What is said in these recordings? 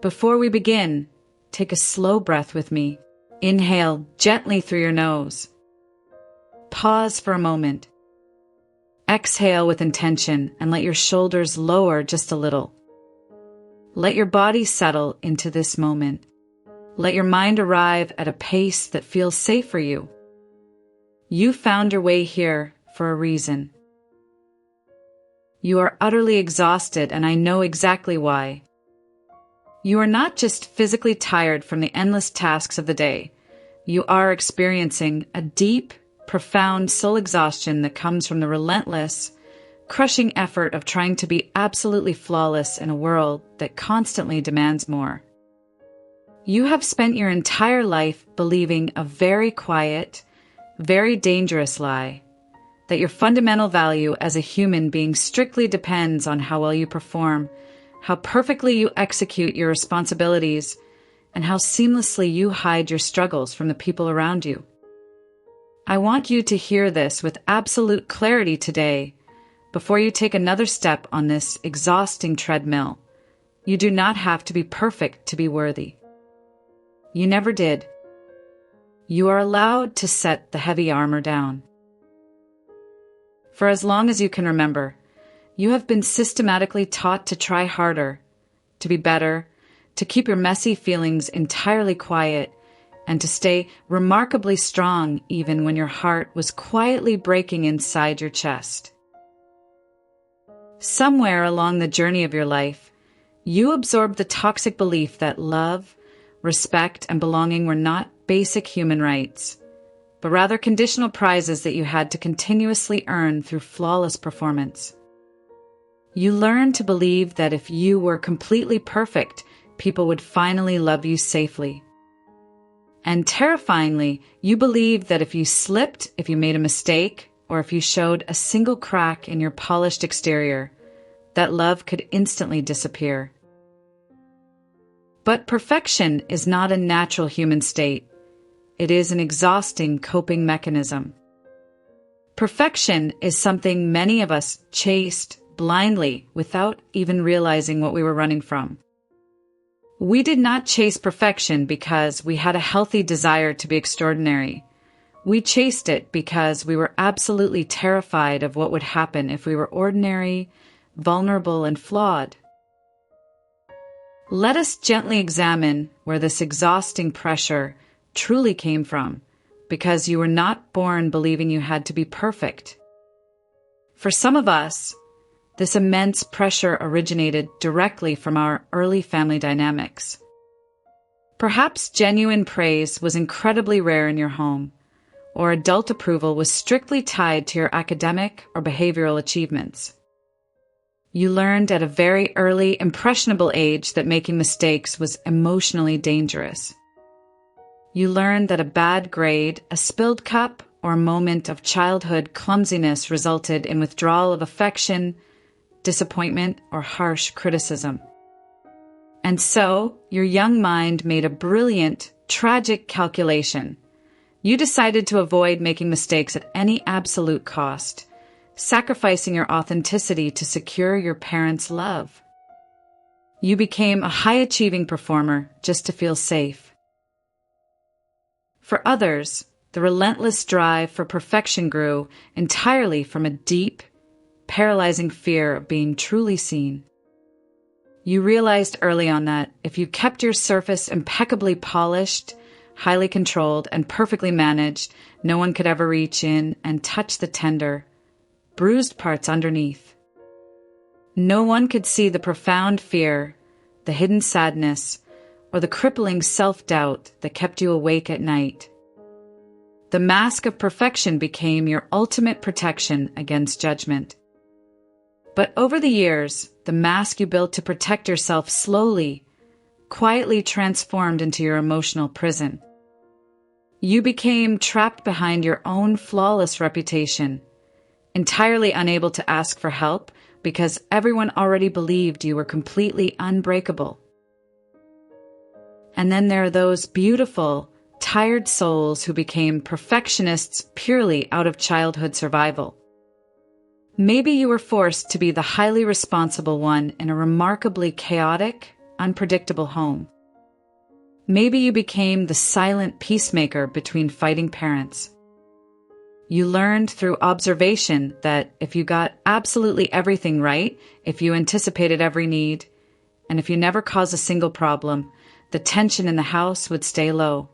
Before we begin, take a slow breath with me. Inhale gently through your nose. Pause for a moment. Exhale with intention and let your shoulders lower just a little. Let your body settle into this moment. Let your mind arrive at a pace that feels safe for you. You found your way here for a reason. You are utterly exhausted, and I know exactly why. You are not just physically tired from the endless tasks of the day. You are experiencing a deep, profound soul exhaustion that comes from the relentless, crushing effort of trying to be absolutely flawless in a world that constantly demands more. You have spent your entire life believing a very quiet, very dangerous lie, that your fundamental value as a human being strictly depends on how well you perform, how perfectly you execute your responsibilities, and how seamlessly you hide your struggles from the people around you. I want you to hear this with absolute clarity today before you take another step on this exhausting treadmill. You do not have to be perfect to be worthy. You never did. You are allowed to set the heavy armor down. For as long as you can remember, you have been systematically taught to try harder, to be better, to keep your messy feelings entirely quiet, and to stay remarkably strong even when your heart was quietly breaking inside your chest. Somewhere along the journey of your life, you absorbed the toxic belief that love, respect, and belonging were not basic human rights, but rather conditional prizes that you had to continuously earn through flawless performance. You learned to believe that if you were completely perfect, people would finally love you safely. And terrifyingly, you believed that if you slipped, if you made a mistake, or if you showed a single crack in your polished exterior, that love could instantly disappear. But perfection is not a natural human state. It is an exhausting coping mechanism. Perfection is something many of us chased blindly without even realizing what we were running from. We did not chase perfection because we had a healthy desire to be extraordinary. We chased it because we were absolutely terrified of what would happen if we were ordinary, vulnerable, and flawed. Let us gently examine where this exhausting pressure truly came from, because you were not born believing you had to be perfect. For some of us, this immense pressure originated directly from our early family dynamics. Perhaps genuine praise was incredibly rare in your home, or adult approval was strictly tied to your academic or behavioral achievements. You learned at a very early, impressionable age that making mistakes was emotionally dangerous. You learned that a bad grade, a spilled cup, or a moment of childhood clumsiness resulted in withdrawal of affection, disappointment, or harsh criticism. And so, your young mind made a brilliant, tragic calculation. You decided to avoid making mistakes at any absolute cost, sacrificing your authenticity to secure your parents' love. You became a high-achieving performer just to feel safe. For others, the relentless drive for perfection grew entirely from a deep, paralyzing fear of being truly seen. You realized early on that if you kept your surface impeccably polished, highly controlled, and perfectly managed, no one could ever reach in and touch the tender, bruised parts underneath. No one could see the profound fear, the hidden sadness, or the crippling self-doubt that kept you awake at night. The mask of perfection became your ultimate protection against judgment. But over the years, the mask you built to protect yourself slowly, quietly transformed into your emotional prison. You became trapped behind your own flawless reputation, entirely unable to ask for help because everyone already believed you were completely unbreakable. And then there are those beautiful, tired souls who became perfectionists purely out of childhood survival. Maybe you were forced to be the highly responsible one in a remarkably chaotic, unpredictable home. Maybe you became the silent peacemaker between fighting parents. You learned through observation that if you got absolutely everything right, if you anticipated every need, and if you never caused a single problem, the tension in the house would stay low.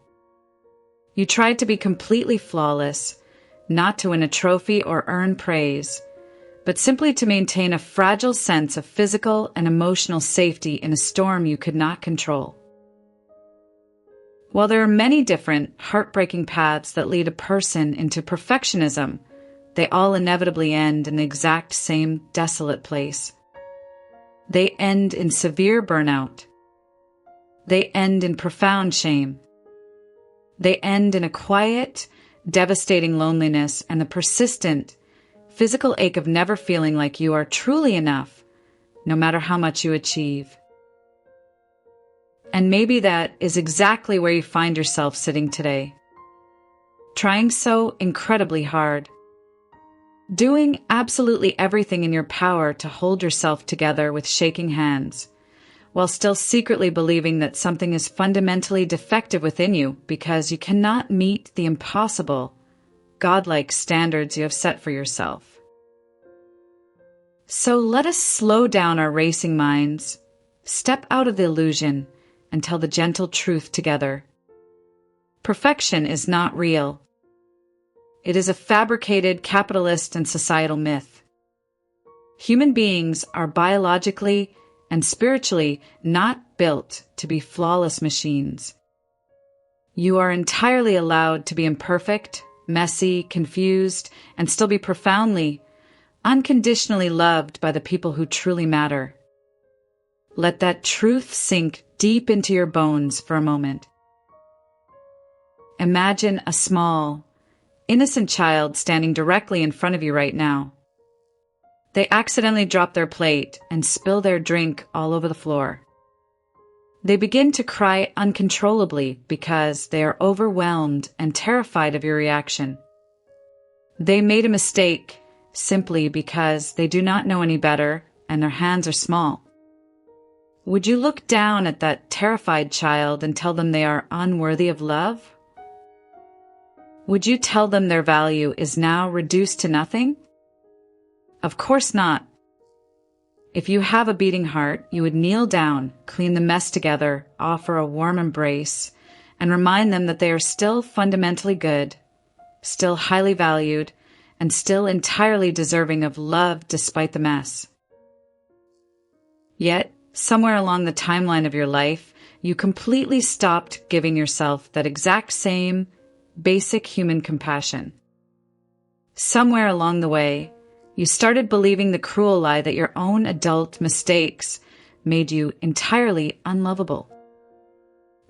You tried to be completely flawless, not to win a trophy or earn praise, but simply to maintain a fragile sense of physical and emotional safety in a storm you could not control. While there are many different, heartbreaking paths that lead a person into perfectionism, they all inevitably end in the exact same desolate place. They end in severe burnout. They end in profound shame. They end in a quiet, devastating loneliness and the persistent, physical ache of never feeling like you are truly enough, no matter how much you achieve. And maybe that is exactly where you find yourself sitting today. Trying so incredibly hard. Doing absolutely everything in your power to hold yourself together with shaking hands, while still secretly believing that something is fundamentally defective within you because you cannot meet the impossible, godlike standards you have set for yourself. So let us slow down our racing minds, step out of the illusion, and tell the gentle truth together. Perfection is not real. It is a fabricated capitalist and societal myth. Human beings are biologically and spiritually not built to be flawless machines. You are entirely allowed to be imperfect, messy, confused, and still be profoundly, unconditionally loved by the people who truly matter. Let that truth sink deep into your bones for a moment. Imagine a small, innocent child standing directly in front of you right now. They accidentally drop their plate and spill their drink all over the floor. They begin to cry uncontrollably because they are overwhelmed and terrified of your reaction. They made a mistake simply because they do not know any better and their hands are small. Would you look down at that terrified child and tell them they are unworthy of love? Would you tell them their value is now reduced to nothing? Of course not. If you have a beating heart, you would kneel down, clean the mess together, offer a warm embrace, and remind them that they are still fundamentally good, still highly valued, and still entirely deserving of love despite the mess. Yet, somewhere along the timeline of your life, you completely stopped giving yourself that exact same basic human compassion. Somewhere along the way, you started believing the cruel lie that your own adult mistakes made you entirely unlovable.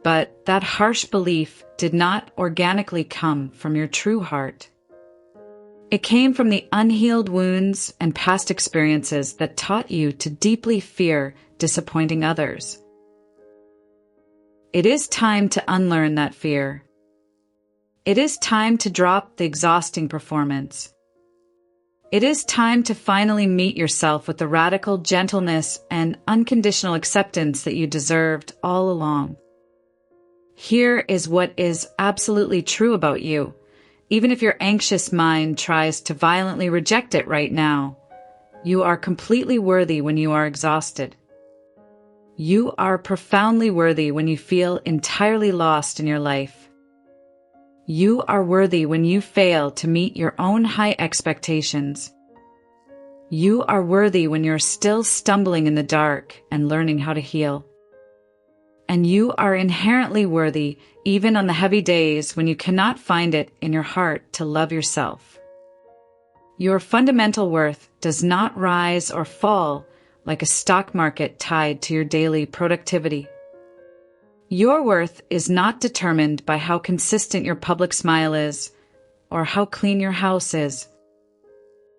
But that harsh belief did not organically come from your true heart. It came from the unhealed wounds and past experiences that taught you to deeply fear disappointing others. It is time to unlearn that fear. It is time to drop the exhausting performance. It is time to finally meet yourself with the radical gentleness and unconditional acceptance that you deserved all along. Here is what is absolutely true about you, even if your anxious mind tries to violently reject it right now. You are completely worthy when you are exhausted. You are profoundly worthy when you feel entirely lost in your life. You are worthy when you fail to meet your own high expectations. You are worthy when you're still stumbling in the dark and learning how to heal. And you are inherently worthy even on the heavy days when you cannot find it in your heart to love yourself. Your fundamental worth does not rise or fall like a stock market tied to your daily productivity. Your worth is not determined by how consistent your public smile is or how clean your house is.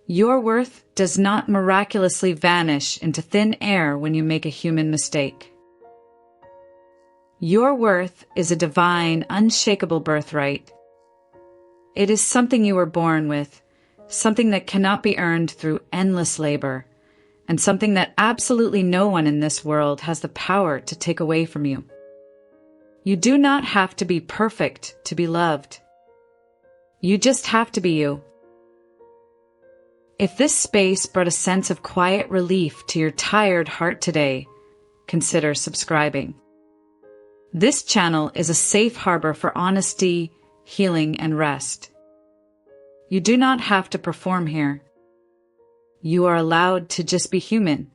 Your worth does not miraculously vanish into thin air when you make a human mistake. Your worth is a divine, unshakable birthright. It is something you were born with, something that cannot be earned through endless labor, and something that absolutely no one in this world has the power to take away from you. You do not have to be perfect to be loved. You just have to be you. If this space brought a sense of quiet relief to your tired heart today, consider subscribing. This channel is a safe harbor for honesty, healing, and rest. You do not have to perform here. You are allowed to just be human.